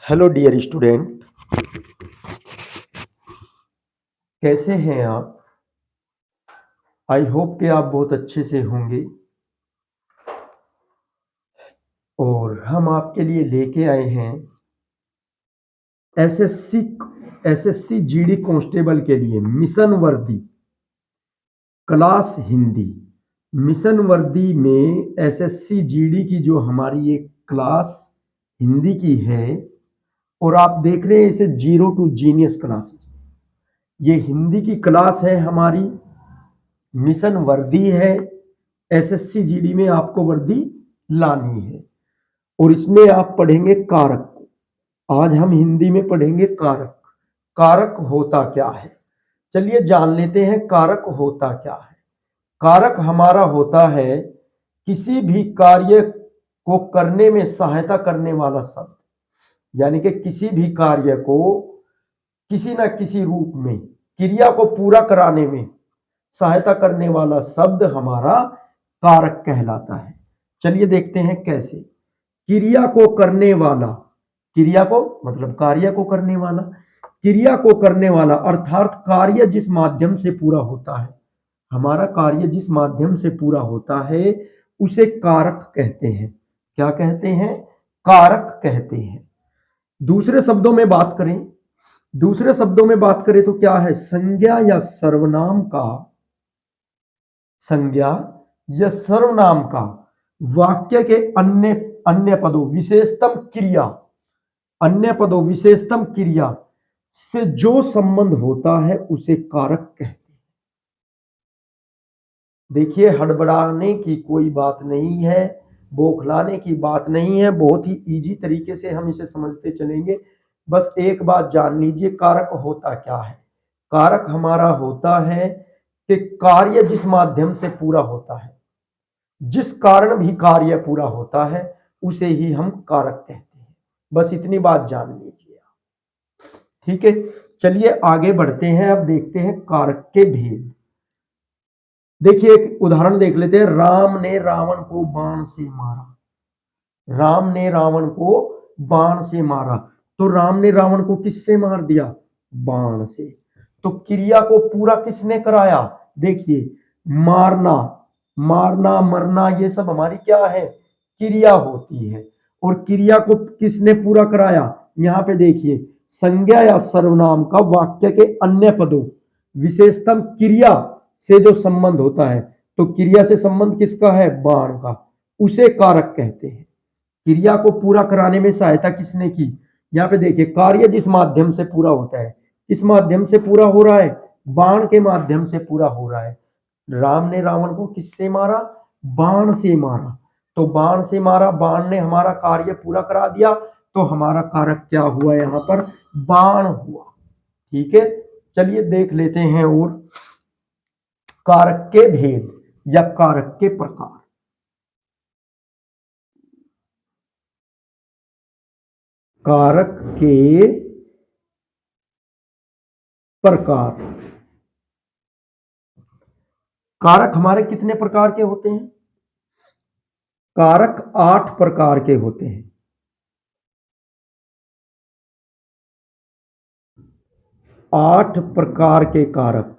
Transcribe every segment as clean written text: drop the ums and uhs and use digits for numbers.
Hello dear student, कैसे हैं आप। आई होप कि आप बहुत अच्छे से होंगे। और हम आपके लिए लेके आए हैं एसएससी एसएससी जीडी कांस्टेबल के लिए मिशन वर्दी क्लास हिंदी। मिशन वर्दी में एसएससी जीडी की जो हमारी एक क्लास हिंदी की है, और आप देख रहे हैं इसे जीरो टू जीनियस क्लासेस। ये हिंदी की क्लास है हमारी, मिशन वर्दी है। एसएससी जीडी में आपको वर्दी लानी है और इसमें आप पढ़ेंगे कारक को। आज हम हिंदी में पढ़ेंगे कारक। कारक होता क्या है, चलिए जान लेते हैं कारक होता क्या है। कारक हमारा होता है किसी भी कार्य को करने में सहायता करने वाला शब्द, यानी कि किसी भी कार्य को किसी न किसी रूप में क्रिया को पूरा कराने में सहायता करने वाला शब्द हमारा कारक कहलाता है। चलिए देखते हैं कैसे। क्रिया को करने वाला, क्रिया को मतलब कार्य को करने वाला, क्रिया को करने वाला अर्थात कार्य जिस माध्यम से पूरा होता है, हमारा कार्य जिस माध्यम से पूरा होता है उसे कारक कहते हैं। क्या कहते हैं? कारक कहते हैं। दूसरे शब्दों में बात करें, तो क्या है? संज्ञा या सर्वनाम का, संज्ञा या सर्वनाम का वाक्य के अन्य अन्य पदों विशेषतम क्रिया, अन्य पदों विशेषतम क्रिया से जो संबंध होता है उसे कारक कहते हैं। देखिए, हड़बड़ाने की कोई बात नहीं है, बौखलाने की बात नहीं है, बहुत ही इजी तरीके से हम इसे समझते चलेंगे। बस एक बात जान लीजिए, कारक होता क्या है। कारक हमारा होता है कि कार्य जिस माध्यम से पूरा होता है, जिस कारण भी कार्य पूरा होता है उसे ही हम कारक कहते हैं। बस इतनी बात जान लीजिए आप। ठीक है, चलिए आगे बढ़ते हैं। अब देखते हैं कारक के भेद। देखिए एक उदाहरण देख लेते हैं। राम ने रावण को बाण से मारा। राम ने रावण को बाण से मारा, तो राम ने रावण को किससे मार दिया? बाण से। तो क्रिया को पूरा किसने कराया? देखिए, मारना, मारना मरना ये सब हमारी क्या है? क्रिया होती है। और क्रिया को किसने पूरा कराया? यहां पे देखिए, संज्ञा या सर्वनाम का वाक्य के अन्य पदों विशेषतम क्रिया से जो संबंध होता है, तो क्रिया से संबंध किसका है? बाण का, उसे कारक कहते हैं। क्रिया को पूरा कराने में सहायता किसने की? यहाँ पे देखिए, कार्य जिस माध्यम से पूरा होता है, किस माध्यम से पूरा हो रहा है? बाण के माध्यम से पूरा हो रहा है। राम ने रावण को किससे मारा? बाण से मारा। तो बाण से मारा, बाण ने हमारा कार्य पूरा करा दिया, तो हमारा कारक क्या हुआ? यहाँ पर बाण हुआ। ठीक है, चलिए देख लेते हैं और कारक के भेद या कारक के प्रकार। कारक के प्रकार। कारक हमारे कितने प्रकार के होते हैं? कारक 8 प्रकार के होते हैं। 8 प्रकार के कारक।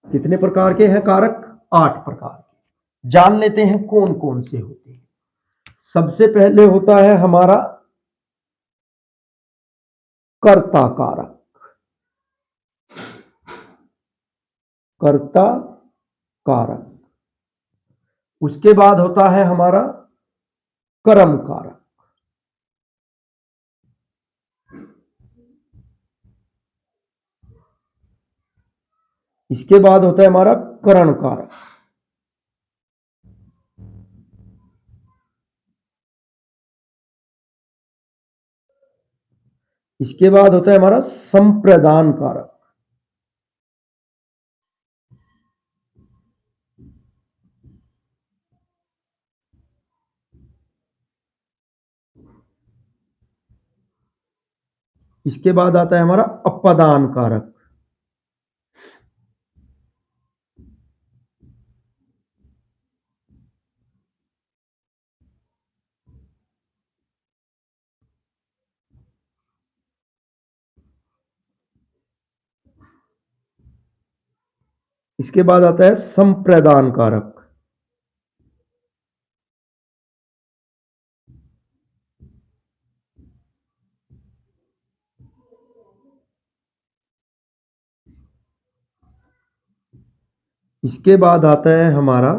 कितने प्रकार के हैं कारक? 8 प्रकार के। जान लेते हैं कौन कौन से होते हैं। सबसे पहले होता है हमारा कर्ता कारक। कर्ता कारक। उसके बाद होता है हमारा कर्म कारक। इसके बाद होता है हमारा करण कारक। इसके बाद होता है हमारा संप्रदान कारक। इसके बाद आता है हमारा अपदान कारक। इसके बाद आता है संप्रदान कारक। इसके बाद आता है हमारा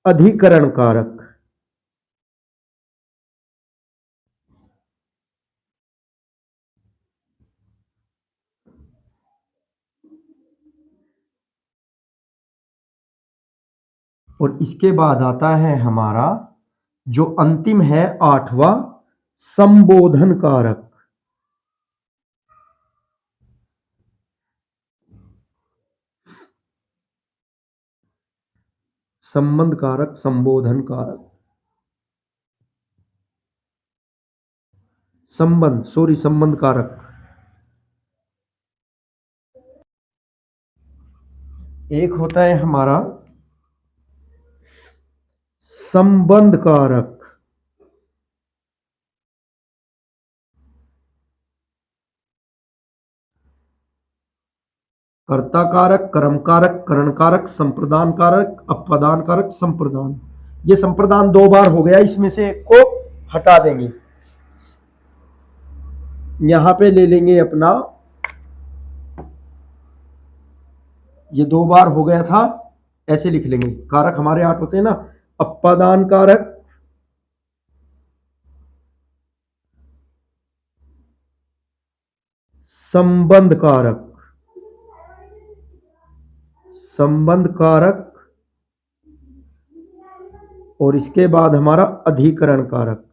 अधिकरण कारक। और इसके बाद आता है हमारा जो अंतिम है 8वां, संबोधन कारक। संबंध कारक, संबोधन कारक, संबंध कारक। एक होता है हमारा संबंध कारक, कर्ता कारक, कर्म कारक, करण कारक, संप्रदान कारक, अपदान कारक, संप्रदान। ये संप्रदान 2 बार हो गया, इसमें से एक को हटा देंगे। यहां पे ले लेंगे अपना, ये 2 बार हो गया था, ऐसे लिख लेंगे। कारक हमारे 8 होते हैं ना, अपदान कारक, संबंध कारक, संबंध कारक, और इसके बाद हमारा अधिकरण कारक।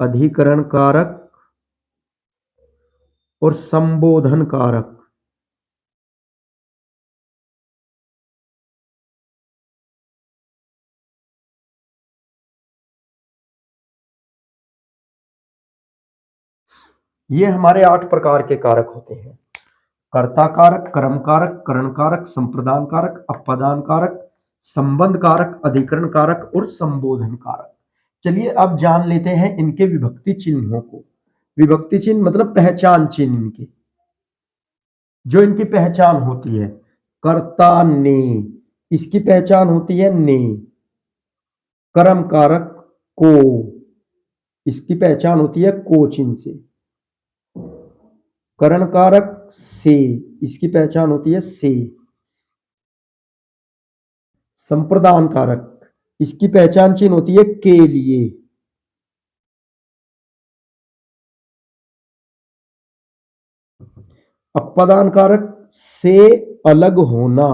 अधिकरण कारक और संबोधन कारक। ये हमारे 8 प्रकार के कारक होते हैं। कर्ता कारक, कर्म कारक, करण कारक, संप्रदान कारक, अपदान कारक, संबंध कारक, अधिकरण कारक और संबोधन कारक। चलिए अब जान लेते हैं इनके विभक्ति चिन्हों को। विभक्ति चिन्ह मतलब पहचान चिन्ह इनके, जो इनकी पहचान होती है। कर्ता ने, इसकी पहचान होती है ने। कर्म कारक को, इसकी पहचान होती है को चिन्ह से। करण कारक से, इसकी पहचान होती है से। संप्रदान कारक, इसकी पहचान चिन्ह होती है के लिए। अपदान कारक से अलग होना।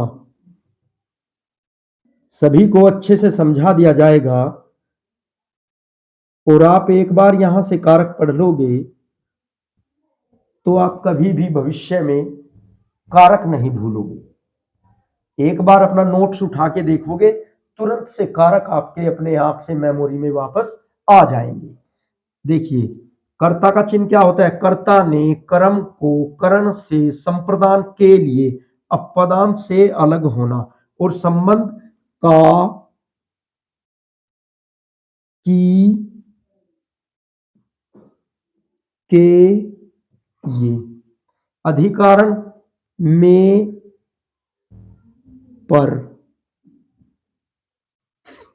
सभी को अच्छे से समझा दिया जाएगा और आप एक बार यहां से कारक पढ़ लोगे तो आप कभी भी भविष्य में कारक नहीं भूलोगे। एक बार अपना नोट्स उठा के देखोगे, तुरंत से कारक आपके अपने आप से मेमोरी में वापस आ जाएंगे। देखिए, कर्ता का चिन्ह क्या होता है? कर्ता ने कर्म को करण से, संप्रदान के लिए, अपदान से अलग होना, और संबंध का, की, के, ये। अधिकरण में, पर,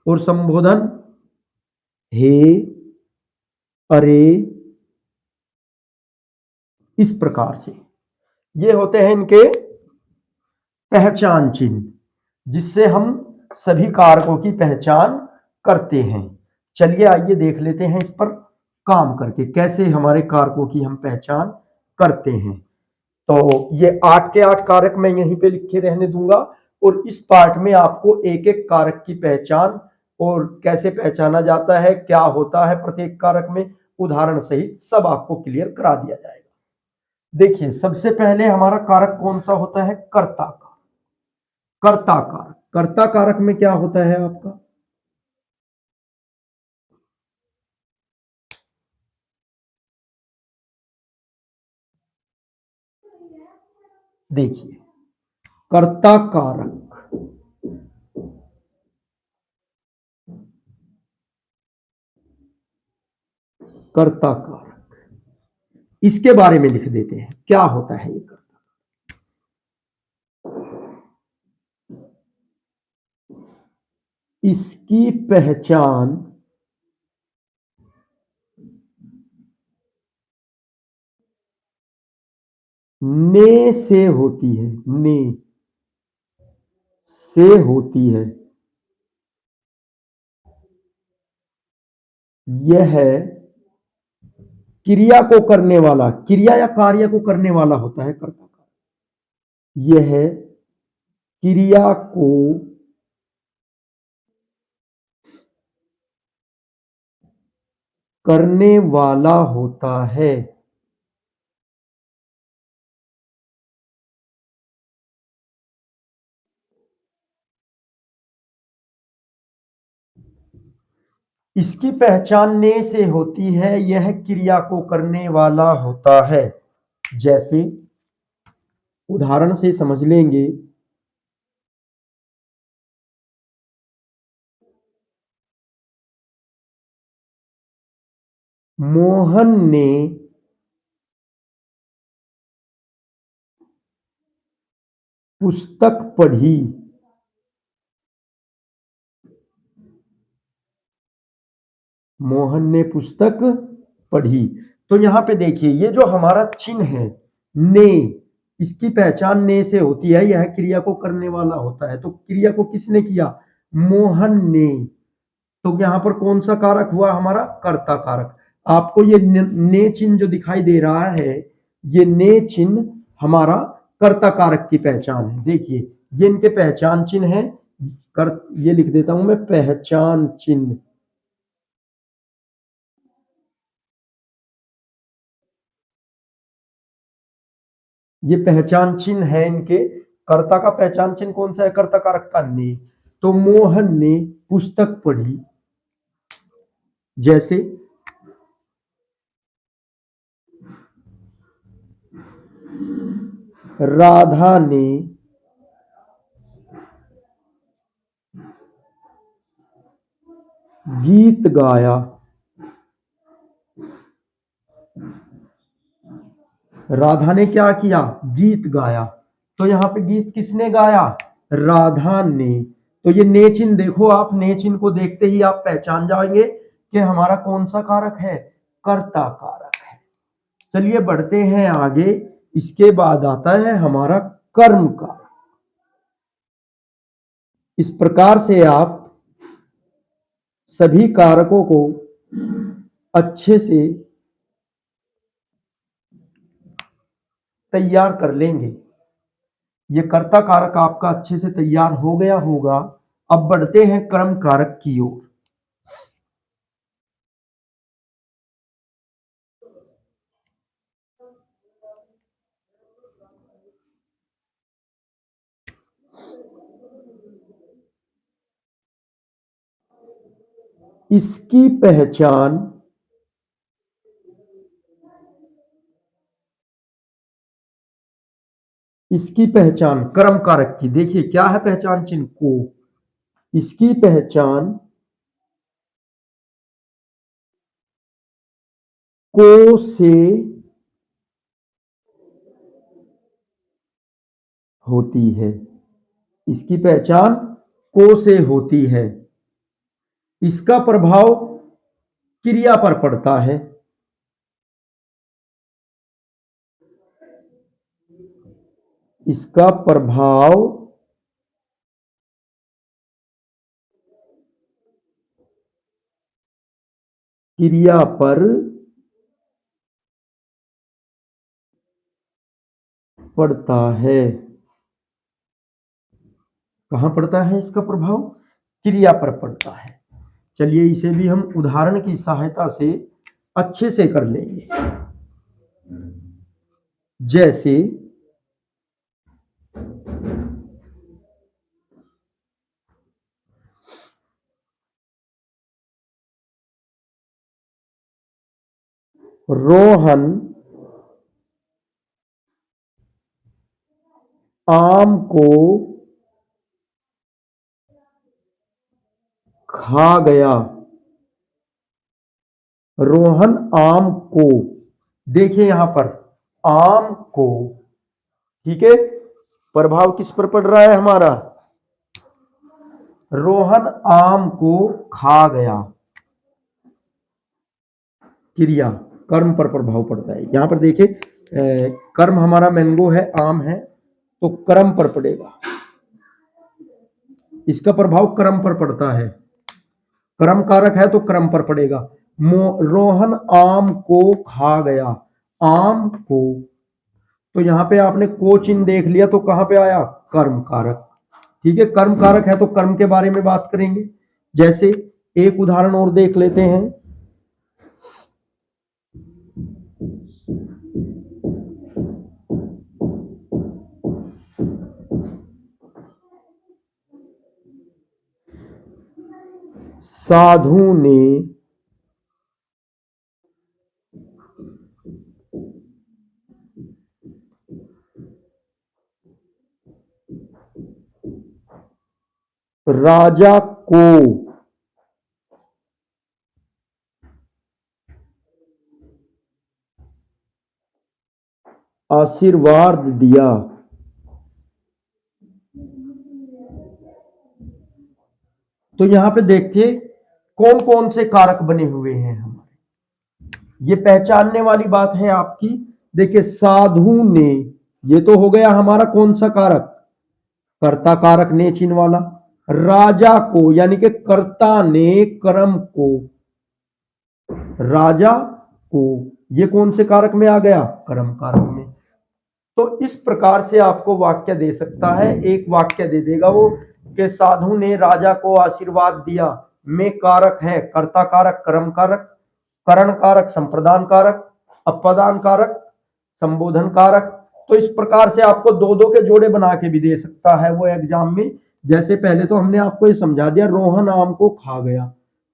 और संबोधन हे, अरे, इस प्रकार से। ये होते हैं इनके पहचान चिन्ह, जिससे हम सभी कारकों की पहचान करते हैं। चलिए आइए देख लेते हैं इस पर काम करके, कैसे हमारे कारकों की हम पहचान करते हैं। तो ये 8 के 8 कारक मैं यहीं पे लिखे रहने दूंगा, और इस पार्ट में आपको एक एक कारक की पहचान और कैसे पहचाना जाता है, क्या होता है प्रत्येक कारक में, उदाहरण सहित सब आपको क्लियर करा दिया जाएगा। देखिए, सबसे पहले हमारा कारक कौन सा होता है? कर्ता कारक। कर्ता कारक, कर्ता कारक में क्या होता है आपका? देखिए, कर्ता कारक, कर्ता कारक, इसके बारे में लिख देते हैं, क्या होता है ये कर्ता। इसकी पहचान ने से होती है, ने से होती है। यह क्रिया को करने वाला, क्रिया या कार्य को करने वाला होता है कर्ता का। यह क्रिया को करने वाला होता है। इसकी पहचान ने से होती है, यह क्रिया को करने वाला होता है। जैसे उदाहरण से समझ लेंगे। मोहन ने पुस्तक पढ़ी। मोहन ने पुस्तक पढ़ी। तो यहां पे देखिए, ये जो हमारा चिन्ह है ने, इसकी पहचान ने से होती है, यह क्रिया को करने वाला होता है। तो क्रिया को किसने किया? मोहन ने। तो यहां पर कौन सा कारक हुआ? हमारा कर्ता कारक। आपको ये ने चिन्ह जो दिखाई दे रहा है, ये ने चिन्ह हमारा कर्ता कारक की पहचान है। देखिए, ये इनके पहचान चिन्ह है। ये लिख देता हूं मैं, पहचान चिन्ह। ये पहचान चिन्ह है इनके। कर्ता का पहचान चिन्ह कौन सा है? कर्ता कारक का ने। तो मोहन ने पुस्तक पढ़ी। जैसे राधा ने गीत गाया। राधा ने क्या किया? गीत गाया। तो यहां पे गीत किसने गाया? राधा ने। तो ये ने चिन्ह देखो, आप ने चिन्ह को देखते ही आप पहचान जाएंगे कि हमारा कौन सा कारक है? कर्ता कारक है। चलिए बढ़ते हैं आगे। इसके बाद आता है हमारा कर्म का। इस प्रकार से आप सभी कारकों को अच्छे से तैयार कर लेंगे। ये कर्ता कारक आपका अच्छे से तैयार हो गया होगा। अब बढ़ते हैं कर्म कारक की ओर। इसकी पहचान कर्म कारक की, देखिए क्या है पहचान चिन्ह? को। इसकी पहचान को से होती है। इसकी पहचान को से होती है। इसका प्रभाव क्रिया पर पड़ता है। इसका प्रभाव क्रिया पर पड़ता है। कहां पड़ता है इसका प्रभाव? क्रिया पर पड़ता है। चलिए इसे भी हम उदाहरण की सहायता से अच्छे से कर लेंगे। जैसे रोहन आम को खा गया। रोहन आम को, देखिए यहां पर आम को, ठीक है, प्रभाव किस पर पड़ रहा है हमारा, रोहन आम को खा गया, क्रिया कर्म पर प्रभाव पड़ता है। यहां पर देखिए कर्म हमारा मैंगो है, आम है, तो कर्म पर पड़ेगा, इसका प्रभाव कर्म पर पड़ता है, कर्म कारक है तो कर्म पर पड़ेगा। रोहन आम को खा गया, आम को, तो यहां पे आपने को चिन्ह देख लिया तो कहां पे आया, कर्म कारक, ठीक है। कर्म कारक है तो कर्म के बारे में बात करेंगे। जैसे एक उदाहरण और देख लेते हैं, साधु ने राजा को आशीर्वाद दिया, तो यहां पे देखिए कौन कौन से कारक बने हुए हैं हमारे, ये पहचानने वाली बात है आपकी। देखिए साधु ने, ये तो हो गया हमारा कौन सा कारक, कर्ता कारक ने चिन्ह वाला। राजा को यानी कि कर्ता ने कर्म को, राजा को, ये कौन से कारक में आ गया, कर्म कारक में। तो इस प्रकार से आपको वाक्य दे सकता है, एक वाक्य दे देगा वो कि साधु ने राजा को आशीर्वाद दिया, में कारक है कर्ता कारक, कर्म कारक, करण कारक, संप्रदान कारक, अपदान कारक, संबोधन कारक। तो इस प्रकार से आपको दो दो के जोड़े बना के भी दे सकता है वो एग्जाम में। जैसे पहले तो हमने आपको ये समझा दिया, रोहन आम को खा गया,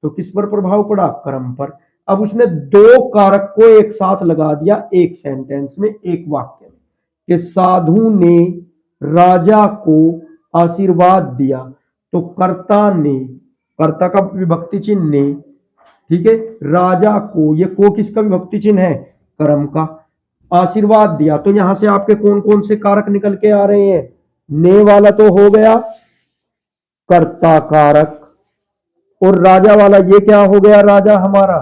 तो किस पर प्रभाव पड़ा, कर्म पर। अब उसने दो कारक को एक साथ लगा दिया एक सेंटेंस में, एक वाक्य में, कि साधु ने राजा को आशीर्वाद दिया, तो कर्ता ने, कर्ता का विभक्ति चिन्ह ने, ठीक है, राजा को, ये को किसका विभक्ति चिन्ह है, कर्म का, आशीर्वाद दिया। तो यहां से आपके कौन कौन से कारक निकल के आ रहे हैं, ने वाला तो हो गया कर्ता कारक, और राजा वाला ये क्या हो गया, राजा हमारा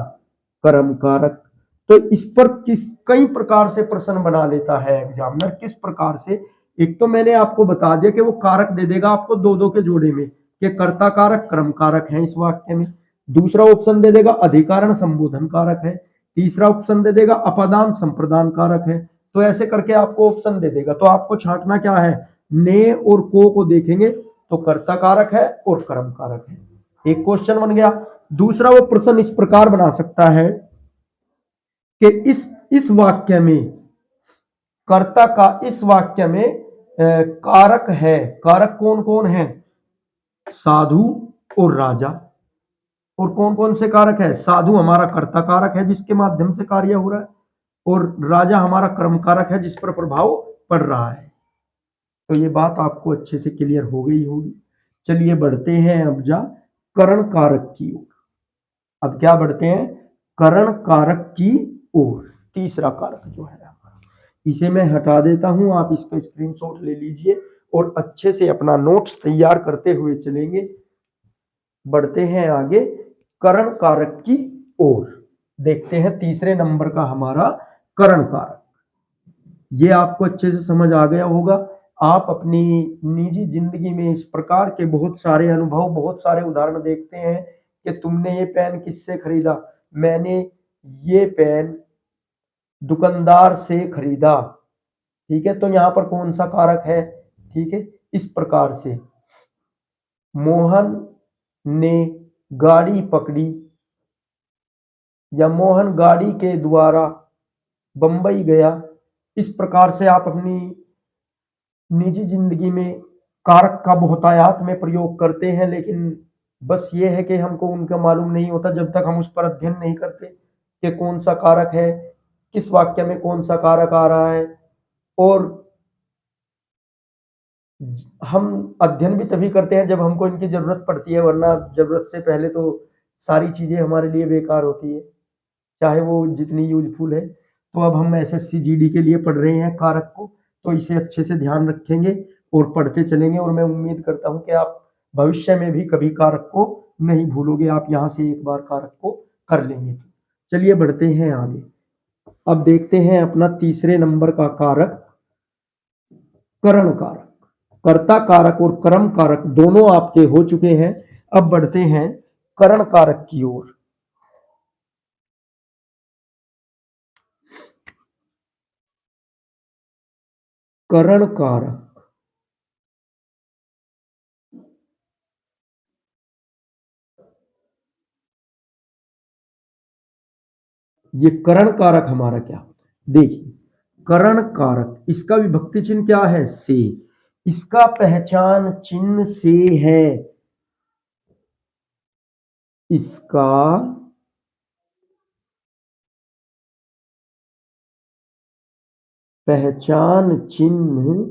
कर्म कारक। तो इस पर किस कई प्रकार से प्रश्न बना लेता है एग्जामिनर, किस प्रकार से। एक तो मैंने आपको बता दिया कि वो कारक दे देगा आपको दो दो के जोड़े में, कि कर्ता कारक कर्म कारक है इस वाक्य में। दूसरा ऑप्शन दे देगा अधिकारण संबोधन कारक है। तीसरा ऑप्शन दे देगा अपादान संप्रदान कारक है। तो ऐसे करके आपको ऑप्शन दे देगा। तो आपको छांटना क्या है, ने और को देखेंगे तो कर्ता कारक है और कर्म कारक है, एक क्वेश्चन बन गया। दूसरा वो प्रश्न इस प्रकार बना सकता है कि इस वाक्य में, कर्ता का इस वाक्य में कारक है, कारक कौन कौन है, साधु और राजा। और कौन कौन से कारक है, साधु हमारा कर्ता कारक है जिसके माध्यम से कार्य हो रहा है, और राजा हमारा कर्म कारक है जिस पर प्रभाव पड़ रहा है। तो ये बात आपको अच्छे से क्लियर हो गई होगी। चलिए बढ़ते हैं अब करण कारक की ओर। अब क्या बढ़ते हैं, करण कारक की ओर। तीसरा कारक जो है हमारा, इसे मैं हटा देता हूं, आप इसका स्क्रीनशॉट ले लीजिए और अच्छे से अपना नोट्स तैयार करते हुए चलेंगे। बढ़ते हैं आगे करण कारक की ओर। देखते हैं तीसरे नंबर का हमारा करण कारक। ये आपको अच्छे से समझ आ गया होगा। आप अपनी निजी जिंदगी में इस प्रकार के बहुत सारे अनुभव, बहुत सारे उदाहरण देखते हैं कि तुमने ये पेन किससे खरीदा, मैंने ये पेन दुकानदार से खरीदा, ठीक है। तो यहां पर कौन सा कारक है, ठीक है। इस प्रकार से मोहन ने गाड़ी पकड़ी, या मोहन गाड़ी के द्वारा बंबई गया। इस प्रकार से आप अपनी निजी जिंदगी में कारक का बहुतायात में प्रयोग करते हैं, लेकिन बस ये है कि हमको उनका मालूम नहीं होता जब तक हम उस पर अध्ययन नहीं करते कि कौन सा कारक है, किस वाक्य में कौन सा कारक आ रहा है। और हम अध्ययन भी तभी करते हैं जब हमको इनकी जरूरत पड़ती है, वरना जरूरत से पहले तो सारी चीजें हमारे लिए बेकार होती है, चाहे वो जितनी यूजफुल है। तो अब हम एसएससी जीडी के लिए पढ़ रहे हैं कारक को, तो इसे अच्छे से ध्यान रखेंगे और पढ़ते चलेंगे, और मैं उम्मीद करता हूं कि आप भविष्य में भी कभी कारक को नहीं भूलोगे, आप यहाँ से एक बार कारक को कर लेंगे। चलिए बढ़ते हैं आगे। अब देखते हैं अपना तीसरे नंबर का कारक करण कारक। कर्ता कारक और कर्म कारक दोनों आपके हो चुके हैं। अब बढ़ते हैं करण कारक की ओर। करण कारक ये करण कारक हमारा क्या होता है? देखिए करण कारक, इसका विभक्ति चिन्ह क्या है? से। इसका पहचान चिन्ह से है। इसका पहचान चिन्ह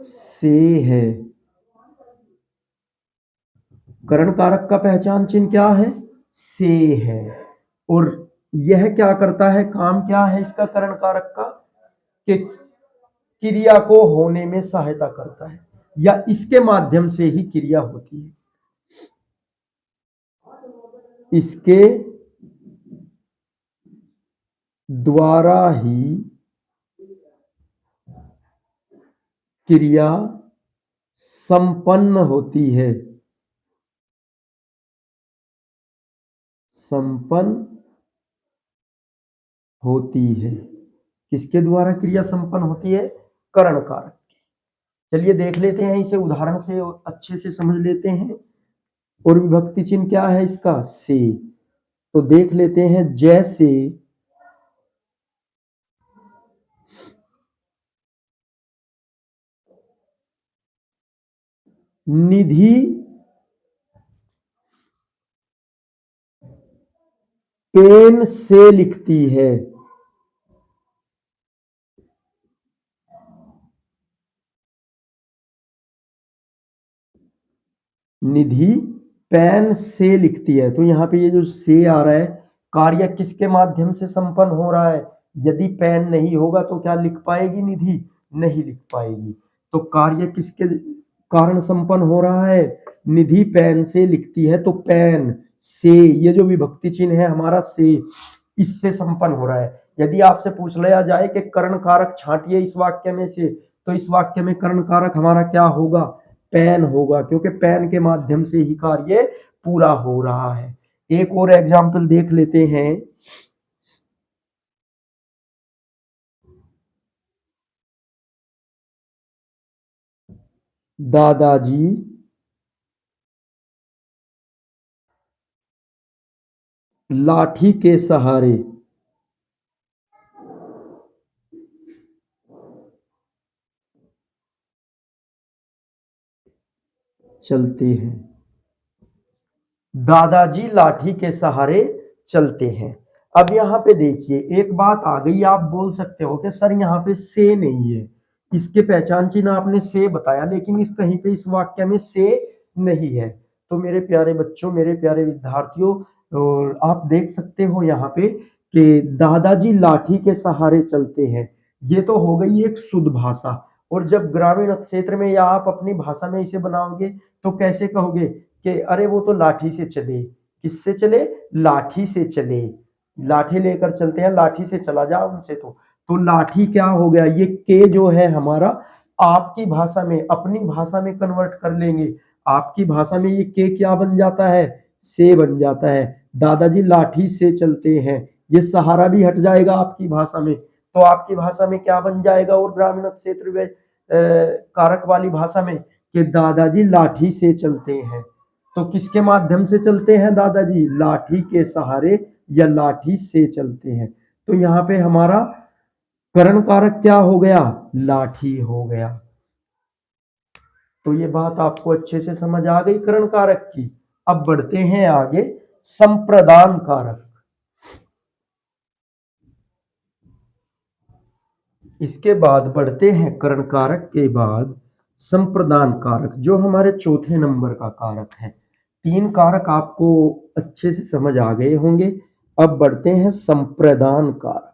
से है। करण कारक का पहचान चिन्ह क्या है? से है। और यह क्या करता है, काम क्या है इसका करण कारक का? कि क्रिया को होने में सहायता करता है, या इसके माध्यम से ही क्रिया होती है। इसके द्वारा ही क्रिया संपन्न होती है। संपन्न होती है। किसके द्वारा क्रिया संपन्न होती है? करण कारक। चलिए देख लेते हैं इसे उदाहरण से, अच्छे से समझ लेते हैं। और विभक्ति चिन्ह क्या है इसका? से। तो देख लेते हैं, जैसे निधि पेन से लिखती है। निधि पेन से लिखती है। तो यहाँ पे ये जो से आ रहा है, कार्य किसके माध्यम से संपन्न हो रहा है? यदि पेन नहीं होगा तो क्या लिख पाएगी निधि? नहीं लिख पाएगी। तो कार्य किसके कारण संपन्न हो रहा है? निधि पेन से लिखती है। तो पेन से, ये जो विभक्ति चिन्ह है हमारा से, इससे संपन्न हो रहा है। यदि आपसे पूछ लिया जाए कि कर्ण कारक छांटिए इस वाक्य में से, तो इस वाक्य में कर्ण कारक हमारा क्या होगा? पेन होगा, क्योंकि पेन के माध्यम से ही कार्य पूरा हो रहा है। एक और एग्जाम्पल देख लेते हैं। दादाजी लाठी के सहारे चलते हैं। दादाजी लाठी के सहारे चलते हैं। अब यहाँ पे देखिए एक बात आ गई, आप बोल सकते हो कि सर यहाँ पे से नहीं है, इसके पहचान चिन्ह आपने से बताया, लेकिन इस कहीं पे इस वाक्य में से नहीं है। तो मेरे प्यारे बच्चों, मेरे प्यारे विद्यार्थियों, और आप देख सकते हो यहाँ पे कि दादाजी लाठी के सहारे चलते हैं। ये तो हो गई एक शुद्ध भाषा। और जब ग्रामीण क्षेत्र में या आप अपनी भाषा में इसे बनाओगे तो कैसे कहोगे कि अरे वो तो लाठी से चले। किससे चले? लाठी से चले। लाठी लेकर चलते हैं, लाठी से चला जा उनसे। तो लाठी क्या हो गया? ये के जो है हमारा, आपकी भाषा में, अपनी भाषा में कन्वर्ट कर लेंगे। आपकी भाषा में ये के क्या बन जाता है? से बन जाता है। दादाजी लाठी से चलते हैं, ये सहारा भी हट जाएगा आपकी भाषा में। तो आपकी भाषा में क्या बन जाएगा? और ग्रामीण क्षेत्र में कारक वाली भाषा में, कि दादाजी लाठी से चलते हैं। तो किसके माध्यम से चलते हैं दादाजी? लाठी के सहारे या लाठी से चलते हैं। तो यहाँ पे हमारा करण कारक क्या हो गया? लाठी हो गया। तो ये बात आपको अच्छे से समझ आ गई करण कारक की। अब बढ़ते हैं आगे संप्रदान कारक। इसके बाद बढ़ते हैं करण कारक के बाद संप्रदान कारक, जो हमारे चौथे नंबर का कारक है। तीन कारक आपको अच्छे से समझ आ गए होंगे। अब बढ़ते हैं संप्रदान कारक।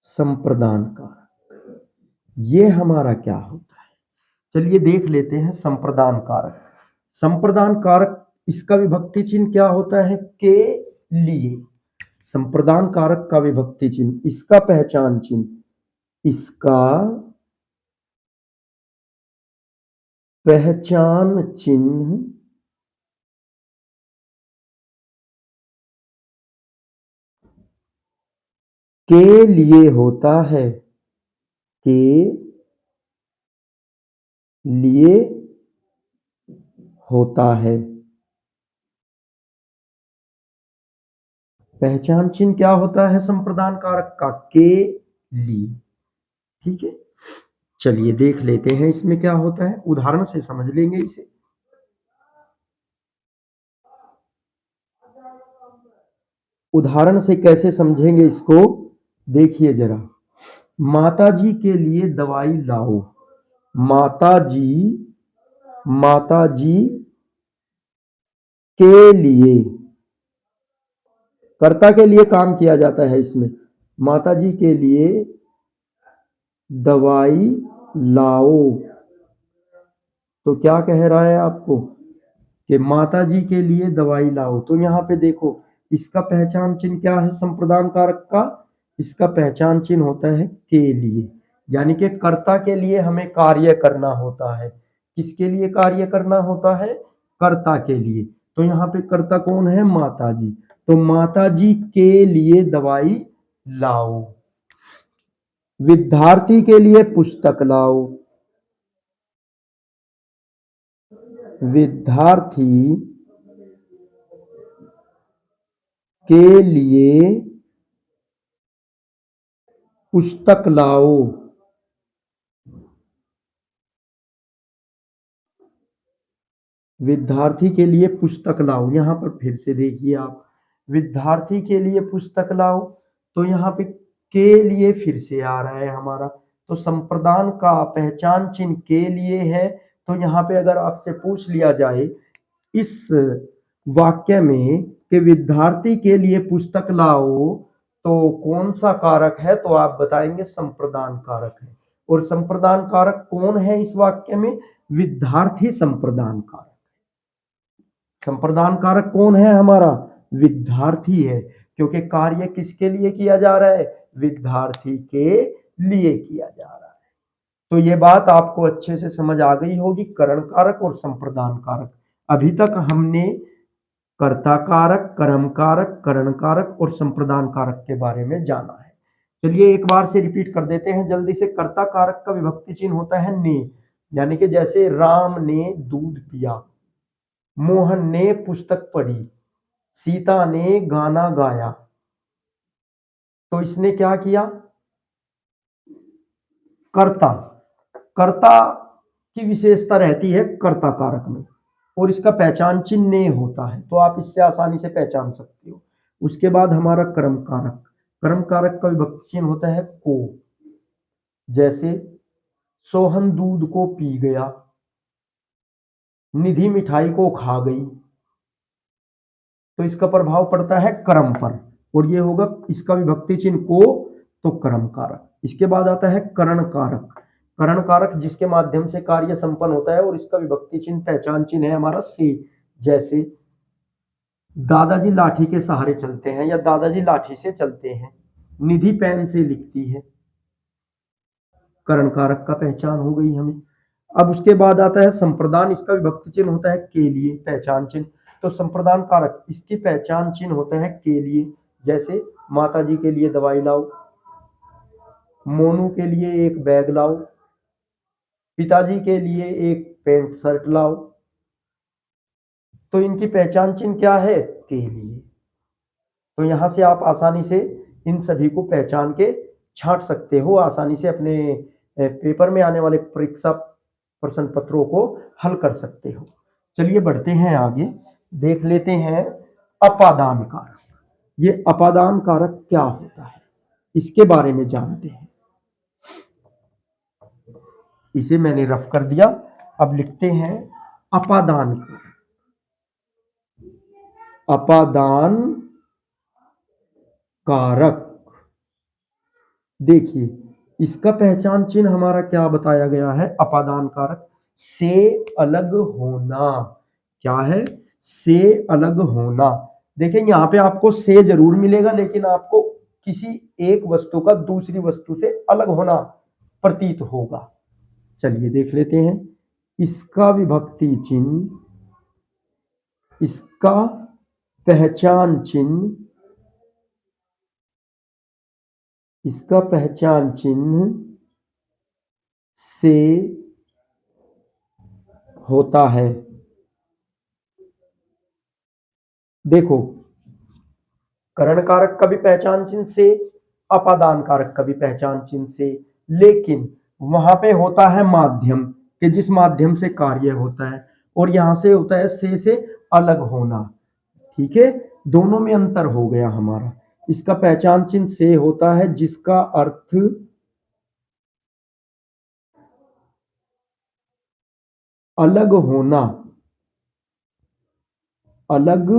संप्रदान कारक ये हमारा क्या होता है, चलिए देख लेते हैं। संप्रदान कारक, संप्रदान कारक इसका विभक्ति चिन्ह क्या होता है, के लिए। संप्रदान कारक का विभक्ति चिन्ह, इसका पहचान चिन्ह, इसका पहचान चिन्ह के लिए होता है, के लिए होता है। पहचान चिन्ह क्या होता है संप्रदान कारक का, के लिए। ठीक है, चलिए देख लेते हैं इसमें क्या होता है, उदाहरण से समझ लेंगे इसे। उदाहरण से कैसे समझेंगे इसको, देखिए जरा। माता जी के लिए दवाई लाओ। माता जी के लिए, कर्ता के लिए काम किया जाता है इसमें। माता जी के लिए दवाई लाओ, तो क्या कह रहा है आपको कि माता जी के लिए दवाई लाओ। तो यहाँ पे देखो, इसका पहचान चिन्ह क्या है संप्रदान कारक का, इसका पहचान चिन्ह होता है के लिए, यानी कि कर्ता के लिए हमें कार्य करना होता है। किसके लिए कार्य करना होता है, कर्ता के लिए। तो यहाँ पे कर्ता कौन है, माता जी। तो माता जी के लिए दवाई लाओ। विद्यार्थी के लिए पुस्तक लाओ। विद्यार्थी के लिए पुस्तक लाओ। विद्यार्थी के लिए पुस्तक लाओ, यहां पर फिर से देखिए आप, विद्यार्थी के लिए पुस्तक लाओ, तो यहाँ पे के लिए फिर से आ रहा है हमारा। तो संप्रदान का पहचान चिन्ह के लिए है। तो यहाँ पे अगर आपसे पूछ लिया जाए इस वाक्य में कि विद्यार्थी के लिए पुस्तक लाओ, तो कौन सा कारक है, तो आप बताएंगे संप्रदान कारक है। और संप्रदान कारक कौन है इस वाक्य में, विद्यार्थी संप्रदान कारक। संप्रदान कारक कौन है हमारा, विद्यार्थी है, क्योंकि कार्य किसके लिए किया जा रहा है, विद्यार्थी के लिए किया जा रहा है। तो ये बात आपको अच्छे से समझ आ गई होगी, करण कारक और संप्रदान कारक। अभी तक हमने कर्ता कारक, कर्म कारक, करण कारक और संप्रदान कारक के बारे में जाना है। चलिए एक बार से रिपीट कर देते हैं जल्दी से। कर्ता कारक का विभक्ति चिन्ह होता है ने, यानी कि जैसे राम ने दूध पिया, मोहन ने पुस्तक पढ़ी, सीता ने गाना गाया। तो इसने क्या किया, कर्ता। कर्ता की विशेषता रहती है कर्ता कारक में, और इसका पहचान चिन्ह ने होता है, तो आप इससे आसानी से पहचान सकते हो। उसके बाद हमारा कर्म कारक, कर्म कारक का विभक्ति चिन्ह होता है को। जैसे सोहन दूध को पी गया, निधि मिठाई को खा गई। तो इसका प्रभाव पड़ता है कर्म पर, और ये होगा इसका विभक्ति चिन्ह को, तो कर्म कारक। इसके बाद आता है करण कारक। करण कारक जिसके माध्यम से कार्य संपन्न होता है, और इसका विभक्ति चिन्ह पहचान चिन्ह है हमारा से। जैसे दादाजी लाठी के सहारे चलते हैं, या दादाजी लाठी से चलते हैं, निधि पेन से लिखती है। करण कारक का पहचान हो गई हमें। अब उसके बाद आता है संप्रदान, इसका विभक्ति चिन्ह होता है के लिए, पहचान चिन्ह। तो संप्रदान कारक इसकी पहचान चिन्ह होता है के लिए। जैसे माता जी के लिए दवाई लाओ, मोनू के लिए एक बैग लाओ, पिताजी के लिए एक पैंट शर्ट लाओ। तो इनकी पहचान चिन्ह क्या है, के लिए। तो यहां से आप आसानी से इन सभी को पहचान के छांट सकते हो, आसानी से अपने पेपर में आने वाले परीक्षा प्रश्न पत्रों को हल कर सकते हो। चलिए बढ़ते हैं आगे, देख लेते हैं अपादान कारक। ये अपादान कारक क्या होता है। इसके बारे में जानते हैं। इसे मैंने रफ कर दिया। अब लिखते हैं अपादान कारक। अपादान कारक, देखिए इसका पहचान चिन्ह हमारा क्या बताया गया है? अपादान कारक से अलग होना। क्या है? से अलग होना। देखिए यहां पे आपको से जरूर मिलेगा, लेकिन आपको किसी एक वस्तु का दूसरी वस्तु से अलग होना प्रतीत होगा। चलिए देख लेते हैं। इसका विभक्ति चिन्ह, इसका पहचान चिन्ह, इसका पहचान चिन्ह से होता है। देखो, करण कारक का भी पहचान चिन्ह से, अपादान कारक का भी पहचान चिन्ह से, लेकिन वहां पे होता है माध्यम कि जिस माध्यम से कार्य होता है, और यहां से होता है से अलग होना। ठीक है, दोनों में अंतर हो गया हमारा। इसका पहचान चिन्ह से होता है जिसका अर्थ अलग होना, अलग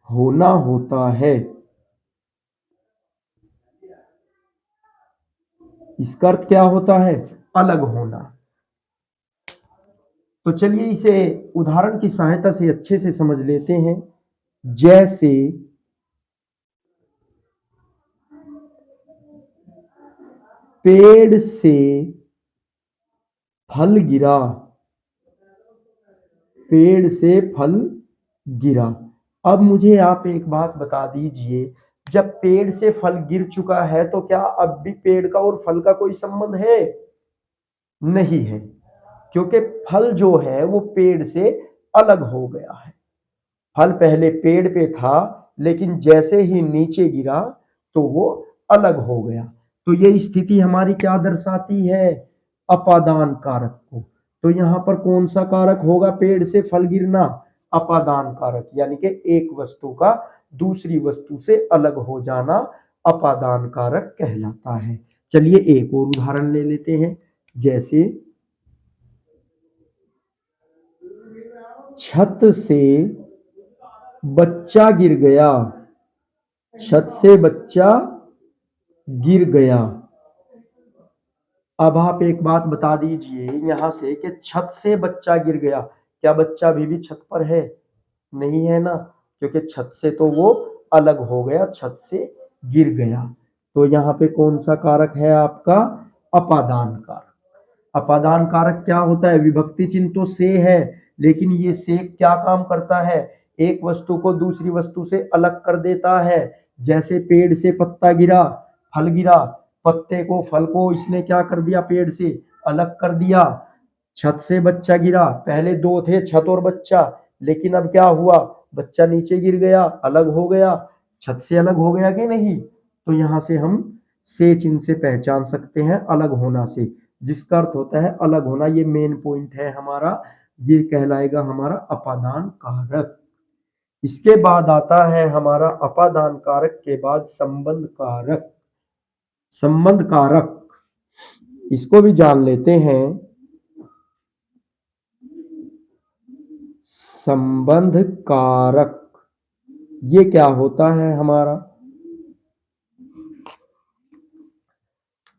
होना होता है। इसका अर्थ क्या होता है? अलग होना। तो चलिए इसे उदाहरण की सहायता से अच्छे से समझ लेते हैं। जैसे पेड़ से फल गिरा, पेड़ से फल गिरा। अब मुझे आप एक बात बता दीजिए, जब पेड़ से फल गिर चुका है तो क्या अब भी पेड़ का और फल का कोई संबंध है? नहीं है, क्योंकि फल जो है वो पेड़ से अलग हो गया है। फल पहले पेड़ पे था, लेकिन जैसे ही नीचे गिरा तो वो अलग हो गया। तो ये स्थिति हमारी क्या दर्शाती है? अपादान कारक को। तो यहां पर कौन सा कारक होगा? पेड़ से फल गिरना, अपादान कारक, यानी कि एक वस्तु का दूसरी वस्तु से अलग हो जाना अपादान कारक कहलाता है। चलिए एक और उदाहरण ले लेते हैं। जैसे छत से बच्चा गिर गया, छत से बच्चा गिर गया। अब आप एक बात बता दीजिए यहां से कि छत से बच्चा गिर गया, क्या बच्चा अभी भी छत पर है? नहीं है ना, क्योंकि छत से तो वो अलग हो गया, छत से गिर गया। तो यहाँ पे कौन सा कारक है आपका? अपादान कारक। अपादान कारक क्या होता है? विभक्ति चिन्ह तो से है, लेकिन ये से क्या काम करता है? एक वस्तु को दूसरी वस्तु से अलग कर देता है। जैसे पेड़ से पत्ता गिरा, फल गिरा, पत्ते को फल को इसने क्या कर दिया? पेड़ से अलग कर दिया। छत से बच्चा गिरा, पहले दो थे, छत और बच्चा, लेकिन अब क्या हुआ? बच्चा नीचे गिर गया, अलग हो गया, छत से अलग हो गया कि नहीं? तो यहां से हम से चिन्ह से पहचान सकते हैं अलग होना से, जिसका अर्थ होता है अलग होना। ये मेन पॉइंट है हमारा, ये कहलाएगा हमारा अपादान कारक। इसके बाद आता है हमारा अपादान कारक के बाद संबंध कारक। संबंध कारक, इसको भी जान लेते हैं। संबंध कारक ये क्या होता है हमारा?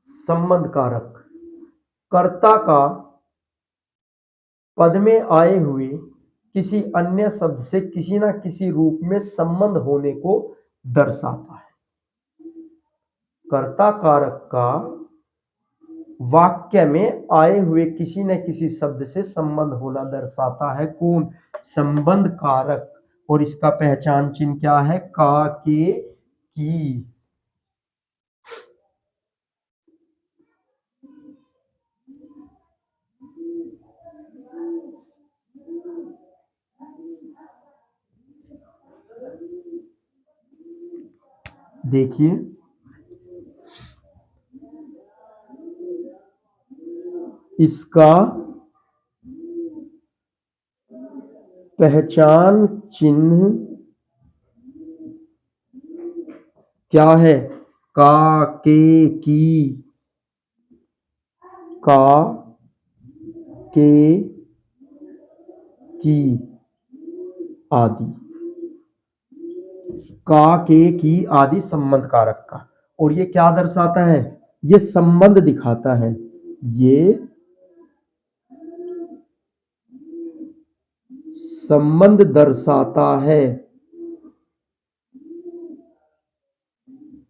संबंध कारक कर्ता का पद में आए हुए किसी अन्य शब्द से किसी ना किसी रूप में संबंध होने को दर्शाता है। कर्ता कारक का वाक्य में आए हुए किसी न किसी शब्द से संबंध होना दर्शाता है। कौन? संबंध कारक। और इसका पहचान चिन्ह क्या है? का, के, की। देखिए इसका पहचान चिन्ह क्या है? का, के, की आदि, का, के, की आदि संबंध कारक का। और ये क्या दर्शाता है? ये संबंध दिखाता है। ये संबंध दर्शाता है।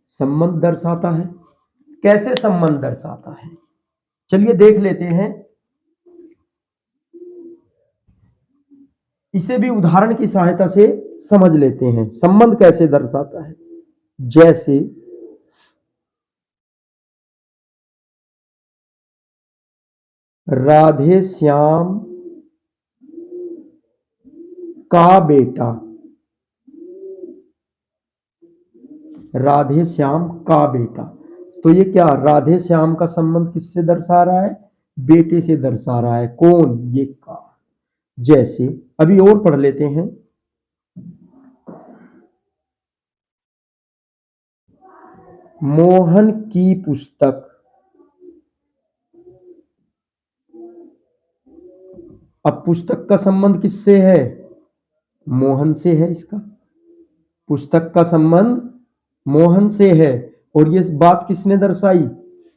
संबंध दर्शाता है। कैसे संबंध दर्शाता है? चलिए देख लेते हैं। इसे भी उदाहरण की सहायता से समझ लेते हैं संबंध कैसे दर्शाता है। जैसे राधे श्याम का बेटा, राधे श्याम का बेटा, तो ये क्या राधे श्याम का संबंध किससे दर्शा रहा है? बेटे से दर्शा रहा है। कौन? ये का। जैसे अभी और पढ़ लेते हैं। मोहन की पुस्तक, अब पुस्तक का संबंध किससे है? मोहन से है। इसका पुस्तक का संबंध मोहन से है। और ये बात किसने दर्शाई?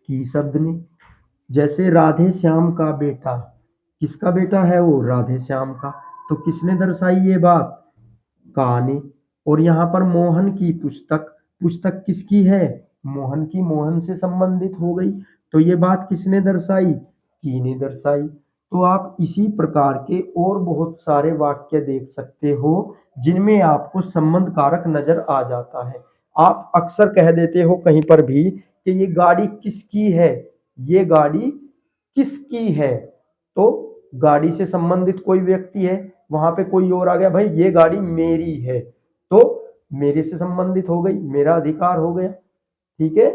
की शब्द ने। जैसे राधे श्याम का बेटा, किसका बेटा है वो? राधे श्याम का। तो किसने दर्शाई ये बात? का ने। और यहां पर मोहन की पुस्तक, पुस्तक किसकी है? मोहन की, मोहन से संबंधित हो गई। तो ये बात किसने दर्शाई? की ने दर्शाई। तो आप इसी प्रकार के और बहुत सारे वाक्य देख सकते हो जिनमें आपको संबंध कारक नजर आ जाता है। आप अक्सर कह देते हो कहीं पर भी कि ये गाड़ी किसकी है, ये गाड़ी किसकी है। तो गाड़ी से संबंधित कोई व्यक्ति है, वहां पे कोई और आ गया, भाई ये गाड़ी मेरी है, तो मेरे से संबंधित हो गई, मेरा अधिकार हो गया। ठीक है।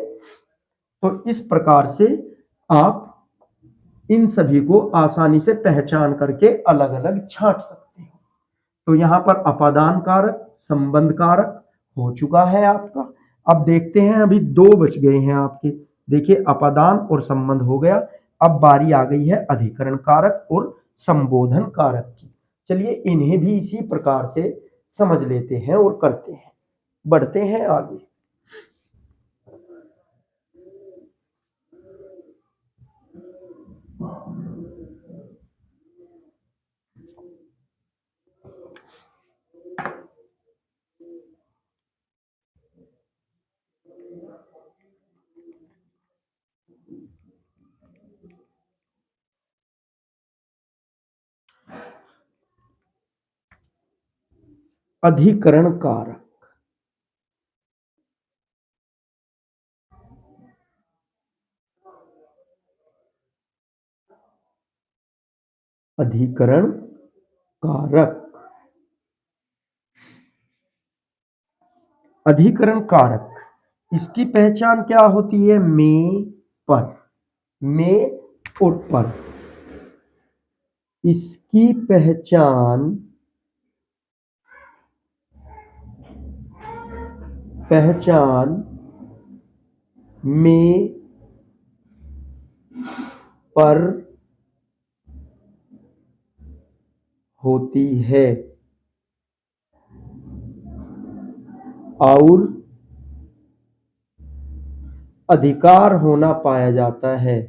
तो इस प्रकार से आप इन सभी को आसानी से पहचान करके अलग अलग छांट सकते हो। तो यहां पर अपादान कारक, संबंध कारक हो चुका है आपका। अब देखते हैं, अभी दो बच गए हैं आपके। देखिए अपादान और संबंध हो गया। अब बारी आ गई है अधिकरण कारक और संबोधन कारक की। चलिए इन्हें भी इसी प्रकार से समझ लेते हैं और करते हैं, बढ़ते हैं आगे। अधिकरण कारक, अधिकरण कारक, अधिकरण कारक, इसकी पहचान क्या होती है? में, पर, में और पर। इसकी पहचान, पहचान में, पर होती है और अधिकार होना पाया जाता है।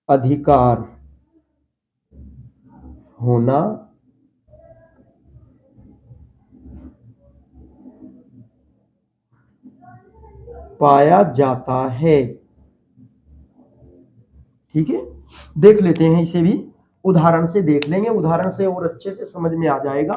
अधिकार होना पाया जाता है। ठीक है। देख लेते हैं, इसे भी उदाहरण से देख लेंगे, उदाहरण से और अच्छे से समझ में आ जाएगा।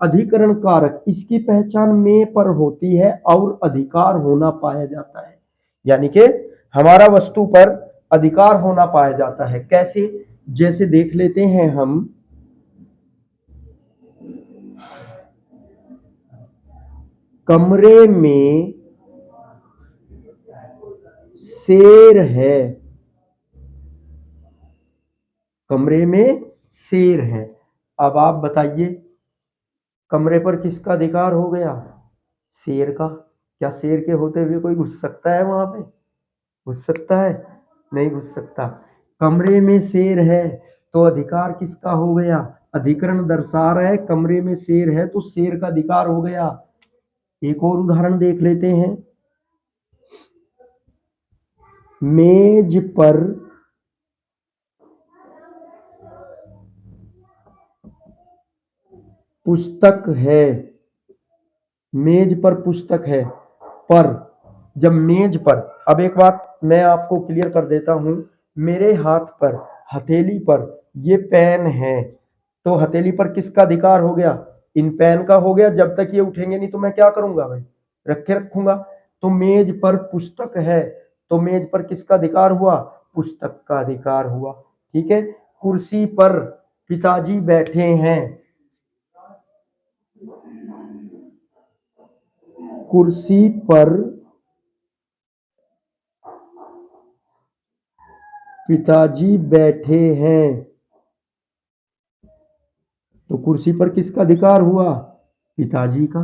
अधिकरण कारक, इसकी पहचान में, पर होती है और अधिकार होना पाया जाता है। यानी कि हमारा वस्तु पर अधिकार होना पाया जाता है। कैसे? जैसे देख लेते हैं हम, कमरे में शेर है, कमरे में शेर है। अब आप बताइए, कमरे पर किसका अधिकार हो गया? शेर का। क्या शेर के होते हुए कोई घुस सकता है वहां पे? घुस सकता है? नहीं घुस सकता। कमरे में शेर है तो अधिकार किसका हो गया? अधिकरण दर्शा रहा है कमरे में शेर है तो शेर का अधिकार हो गया। एक और उदाहरण देख लेते हैं। मेज पर पुस्तक है, मेज पर पुस्तक है, पर जब मेज पर, अब एक बात मैं आपको क्लियर कर देता हूं, मेरे हाथ पर, हथेली पर ये पेन है तो हथेली पर किसका अधिकार हो गया? इन पेन का हो गया। जब तक ये उठेंगे नहीं तो मैं क्या करूंगा भाई? रख के रखूंगा। तो मेज पर पुस्तक है तो मेज पर किसका अधिकार हुआ? पुस्तक का अधिकार हुआ। ठीक है। कुर्सी पर पिताजी बैठे हैं, कुर्सी पर पिताजी बैठे हैं तो कुर्सी पर किसका अधिकार हुआ? पिताजी का।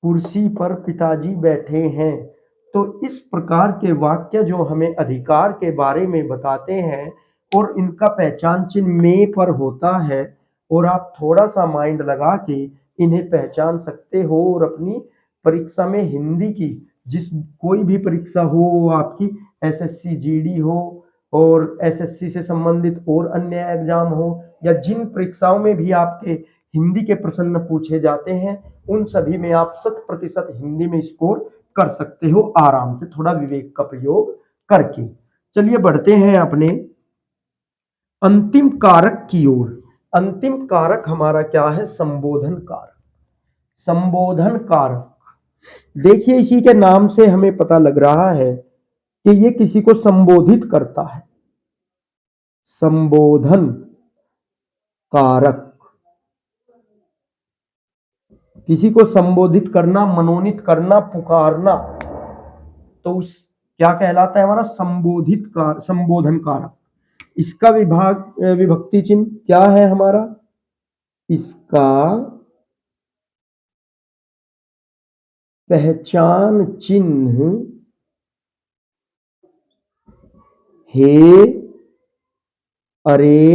कुर्सी पर पिताजी बैठे हैं। तो इस प्रकार के वाक्य जो हमें अधिकार के बारे में बताते हैं और इनका पहचान चिन्ह में पर होता है, और आप थोड़ा सा माइंड लगा के इन्हें पहचान सकते हो और अपनी परीक्षा में हिंदी की जिस कोई भी परीक्षा हो आपकी, एसएससी जीडी हो और एसएससी से संबंधित और अन्य एग्जाम हो, या जिन परीक्षाओं में भी आपके हिंदी के प्रश्न पूछे जाते हैं उन सभी में आप 100% हिंदी में स्कोर कर सकते हो आराम से, थोड़ा विवेक का प्रयोग करके। चलिए बढ़ते हैं अपने अंतिम कारक की ओर। अंतिम कारक हमारा क्या है? संबोधन कारक। संबोधन कारक, देखिए इसी के नाम से हमें पता लग रहा है कि ये किसी को संबोधित करता है। संबोधन कारक, किसी को संबोधित करना, मनोनीत करना, पुकारना, तो उस क्या कहलाता है? हमारा संबोधित कार, संबोधन कारक। इसका विभक्ति चिन्ह क्या है हमारा? इसका पहचान चिन्ह हे, अरे,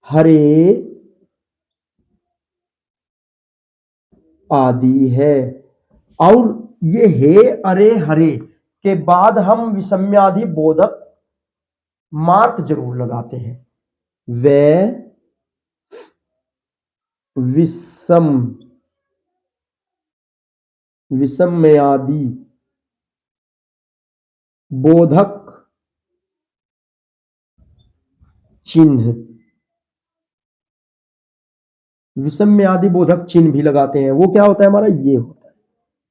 हरे आदि है। और ये हे, अरे, हरे के बाद हम विषम्यादि बोधक मार्क जरूर लगाते हैं। वे विषम, विषम्यादि बोधक चिन्ह, विषम्यादि बोधक चिन्ह भी लगाते हैं। वो क्या होता है हमारा? ये होता है,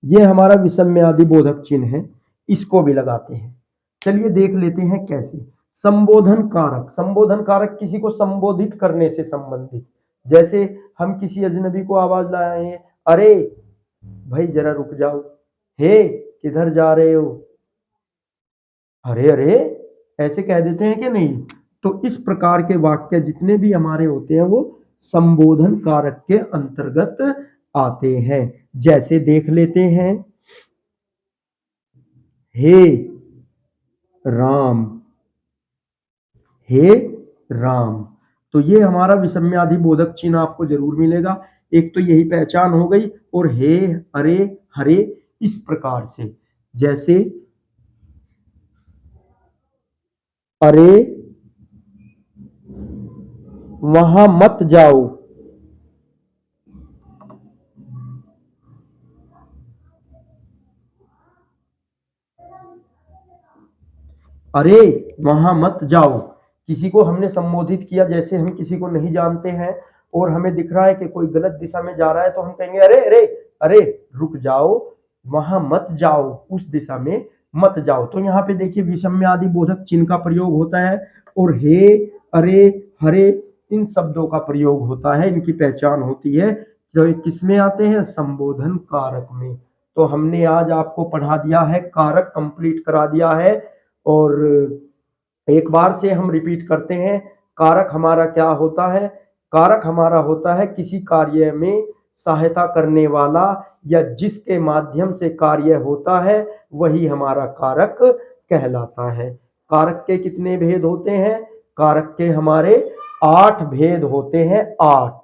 ये हमारा विषम्यादि बोधक चिन्ह है, इसको भी लगाते हैं। चलिए देख लेते हैं कैसे। संबोधन कारक, संबोधन कारक किसी को संबोधित करने से संबंधित, जैसे हम किसी अजनबी को आवाज लगाए हैं, अरे भाई जरा रुक जाओ, हे किधर जा रहे हो, अरे अरे, ऐसे कह देते हैं कि नहीं? तो इस प्रकार के वाक्य जितने भी हमारे होते हैं वो संबोधन कारक के अंतर्गत आते हैं। जैसे देख लेते हैं, हे राम, हे राम, तो ये हमारा विषम्यादि बोधक चिन्ह आपको जरूर मिलेगा। एक तो यही पहचान हो गई, और हे, अरे, हरे इस प्रकार से, जैसे अरे वहां मत जाओ, अरे वहां मत जाओ, किसी को हमने संबोधित किया, जैसे हम किसी को नहीं जानते हैं और हमें दिख रहा है कि कोई गलत दिशा में जा रहा है तो हम कहेंगे अरे अरे अरे रुक जाओ, वहां मत जाओ, उस दिशा में मत जाओ। तो यहाँ पे देखिए विषम्यादि बोधक चिन्ह का प्रयोग होता है और हे, अरे, हरे इन शब्दों का प्रयोग होता है, इनकी पहचान होती है। जो ये किस में आते हैं? संबोधन कारक में। तो हमने आज आपको पढ़ा दिया है, कारक कंप्लीट करा दिया है। और एक बार से हम रिपीट करते हैं, कारक हमारा क्या होता है? कारक हमारा होता है किसी कार्य में सहायता करने वाला या जिसके माध्यम से कार्य होता है वही हमारा कारक कहलाता है। कारक के कितने भेद होते हैं? कारक के हमारे 8 भेद होते हैं। 8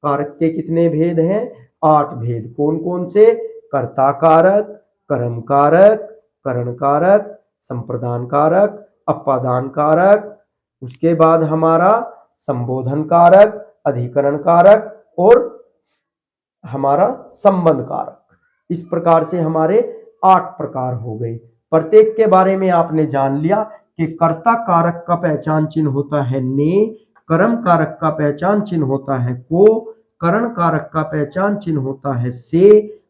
कारक के कितने भेद हैं? 8 भेद। कौन कौन से? कर्ता कारक, कर्म कारक, करण कारक, संप्रदान कारक, अपादान कारक, उसके बाद हमारा संबोधन कारक, अधिकरण कारक और हमारा संबंध कारक। इस प्रकार से हमारे 8 प्रकार हो गए। प्रत्येक के बारे में आपने जान लिया कि कर्ता कारक का पहचान चिन्ह होता है ने, कर्म कारक का पहचान चिन्ह होता है को, करण कारक का पहचान चिन्ह होता है से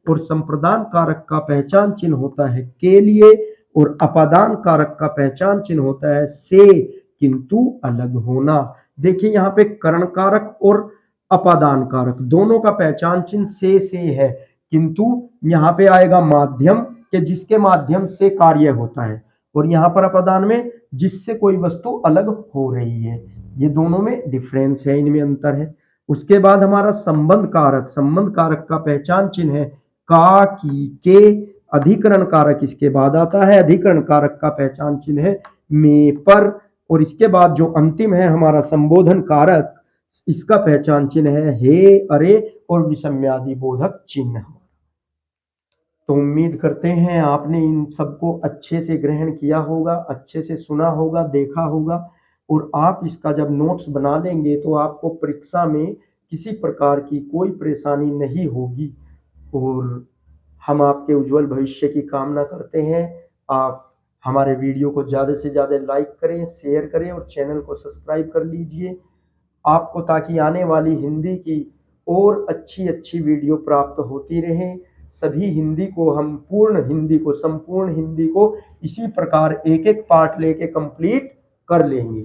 और संप्रदान कारक का पहचान चिन्ह होता है के लिए और अपादान कारक का पहचान चिन्ह होता है से किंतु अलग होना। देखिए यहाँ पे करण कारक और अपादान कारक दोनों का पहचान चिन्ह से है, किंतु यहाँ पे आएगा माध्यम के जिसके माध्यम से कार्य होता है और यहाँ पर अपादान में जिससे कोई वस्तु अलग हो रही है। ये दोनों में डिफरेंस है, इनमें अंतर है। उसके बाद हमारा संबंध कारक, संबंध कारक का पहचान चिन्ह है का, की, के। अधिकरण कारक इसके बाद आता है, अधिकरण कारक का पहचान चिन्ह है में, पर। और इसके बाद जो अंतिम है हमारा संबोधन कारक, इसका पहचान चिन्ह है हे, अरे और विषम्यादि बोधक चिन्ह। तो उम्मीद करते हैं आपने इन सबको अच्छे से ग्रहण किया होगा, अच्छे से सुना होगा, देखा होगा और आप इसका जब नोट्स बना लेंगे तो आपको परीक्षा में किसी प्रकार की कोई परेशानी नहीं होगी। और हम आपके उज्जवल भविष्य की कामना करते हैं। आप हमारे वीडियो को ज़्यादा से ज़्यादा लाइक करें, शेयर करें और चैनल को सब्सक्राइब कर लीजिए आपको, ताकि आने वाली हिंदी की और अच्छी अच्छी वीडियो प्राप्त होती रहे। सभी हिंदी को हम पूर्ण हिंदी को, संपूर्ण हिंदी को इसी प्रकार एक एक पार्ट लेके कंप्लीट कर लेंगे।